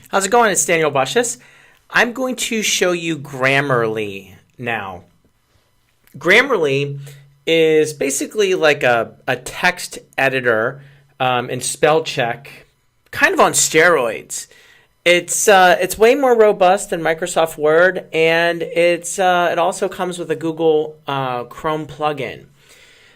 How's it going? It's Daniel Bussius. I'm going to show you Grammarly now. Grammarly is basically like a text editor and spell check, kind of on steroids. It's way more robust than Microsoft Word, and it also comes with a Google Chrome plugin.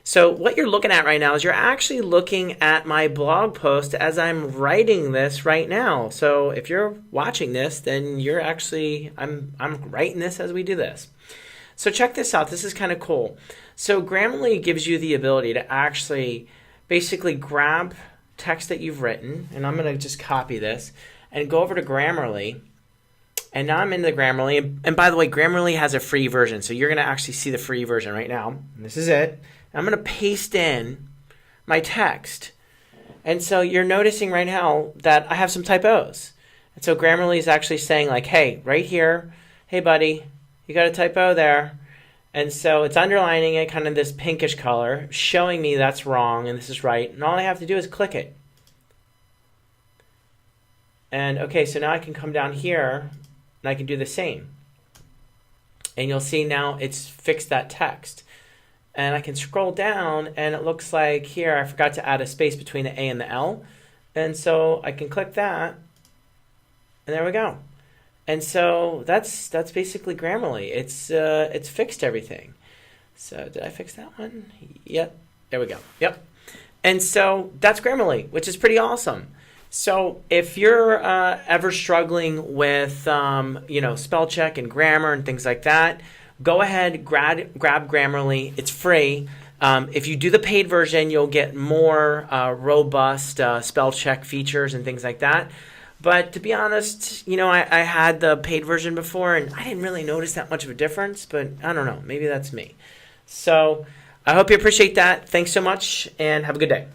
So what you're looking at right now is you're actually looking at my blog post as I'm writing this right now. So if you're watching this, then you're actually, I'm writing this as we do this. So check this out. This is kind of cool. So Grammarly gives you the ability to actually basically grab text that you've written, and I'm going to just copy this, and go over to Grammarly. And now I'm in the Grammarly. And by the way, Grammarly has a free version. So you're going to actually see the free version right now. And this is it. I'm going to paste in my text. And so you're noticing right now that I have some typos. And so Grammarly is actually saying like, hey, right here, hey, buddy, you got a typo there. And so it's underlining it kind of this pinkish color, showing me that's wrong and this is right. And all I have to do is click it. And okay, so now I can come down here and I can do the same. And you'll see now it's fixed that text. And I can scroll down and it looks like here I forgot to add a space between the A and the L. And so I can click that and there we go. And so that's basically Grammarly. It's fixed everything. So did I fix that one? Yep. There we go. Yep. And so that's Grammarly, which is pretty awesome. So if you're ever struggling with spell check and grammar and things like that, go ahead, grab Grammarly. It's free. If you do the paid version, you'll get more robust spell check features and things like that. But to be honest, I had the paid version before, and I didn't really notice that much of a difference. But I don't know. Maybe that's me. So I hope you appreciate that. Thanks so much, and have a good day.